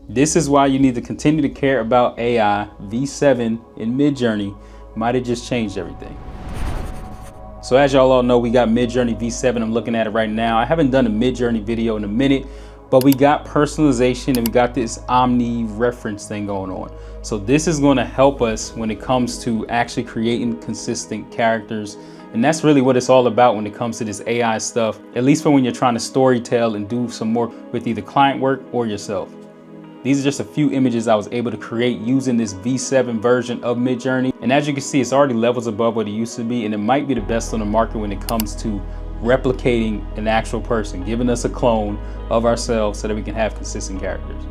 This is why you need to continue to care about AI V7 in Midjourney. Might have just changed everything. So as y'all all know, we got Midjourney V7. I'm looking at it right now. I haven't done a Midjourney video in a minute, but we got personalization and we got this omni reference thing going on. So this is going to help us when it comes to actually creating consistent characters. And that's really what it's all about when it comes to this AI stuff, at least for when you're trying to storytell and do some more with either client work or yourself. These are just a few images I was able to create using this V7 version of Midjourney. And as you can see, it's already levels above what it used to be. And it might be the best on the market when it comes to replicating an actual person, giving us a clone of ourselves so that we can have consistent characters.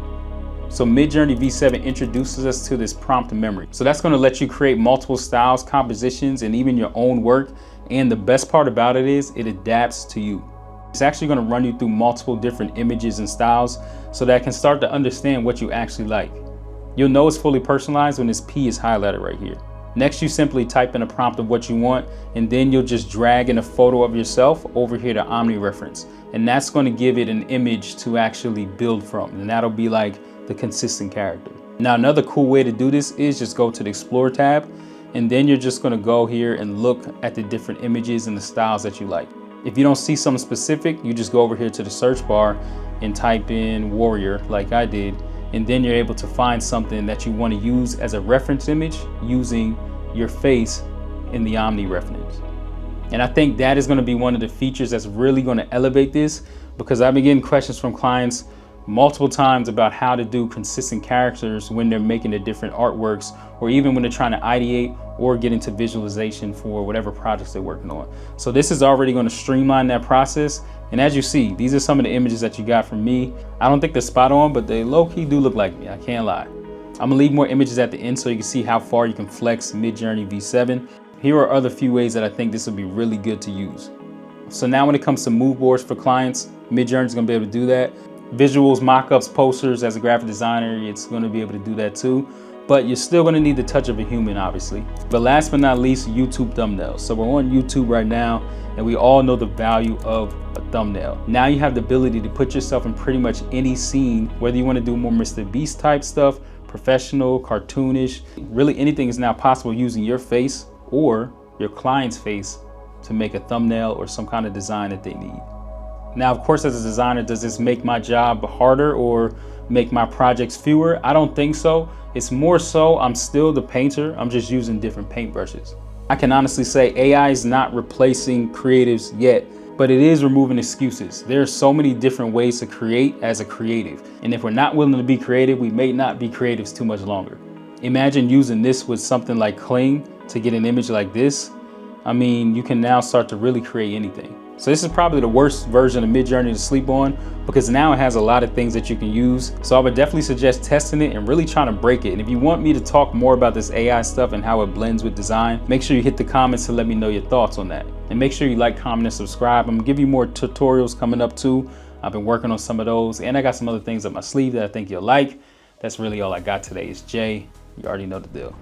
So Midjourney V7 introduces us to this prompt memory. So that's going to let you create multiple styles, compositions, and even your own work. And the best part about it is it adapts to you. It's actually going to run you through multiple different images and styles so that it can start to understand what you actually like. You'll know it's fully personalized when this P is highlighted right here. Next, you simply type in a prompt of what you want, and then you'll just drag in a photo of yourself over here to Omni reference. And that's going to give it an image to actually build from. And that'll be like the consistent character. Now, another cool way to do this is just go to the Explore tab, and then you're just going to go here and look at the different images and the styles that you like. If you don't see something specific, you just go over here to the search bar and type in warrior like I did, and then you're able to find something that you want to use as a reference image using your face in the Omni reference. And I think that is going to be one of the features that's really going to elevate this, because I've been getting questions from clients multiple times about how to do consistent characters when they're making the different artworks, or even when they're trying to ideate or get into visualization for whatever projects they're working on. So this is already going to streamline that process. And as you see, these are some of the images that you got from me. I don't think they're spot on, but they low-key do look like me. I can't lie. I'm gonna leave more images at the end so you can see how far you can flex Midjourney V7. Here are other few ways that I think this would be really good to use. So now when it comes to mood boards for clients, Midjourney is gonna be able to do that. Visuals, mockups, posters, as a graphic designer, it's gonna be able to do that too. But you're still gonna need the touch of a human, obviously. But last but not least, YouTube thumbnails. So we're on YouTube right now, and we all know the value of a thumbnail. Now you have the ability to put yourself in pretty much any scene, whether you wanna do more Mr. Beast type stuff, professional, cartoonish, really anything is now possible using your face or your client's face to make a thumbnail or some kind of design that they need. Now, of course, as a designer, does this make my job harder or make my projects fewer? I don't think so. It's more so I'm still the painter. I'm just using different paintbrushes. I can honestly say AI is not replacing creatives yet, but it is removing excuses. There are so many different ways to create as a creative. And if we're not willing to be creative, we may not be creatives too much longer. Imagine using this with something like Kling to get an image like this. I mean, you can now start to really create anything. So this is probably the worst version of Midjourney to sleep on, because now it has a lot of things that you can use. So I would definitely suggest testing it and really trying to break it. And if you want me to talk more about this AI stuff and how it blends with design, make sure you hit the comments to let me know your thoughts on that. And make sure you like, comment, and subscribe. I'm gonna give you more tutorials coming up too. I've been working on some of those, and I got some other things up my sleeve that I think you'll like. That's really all I got today. It's Jay. You already know the deal.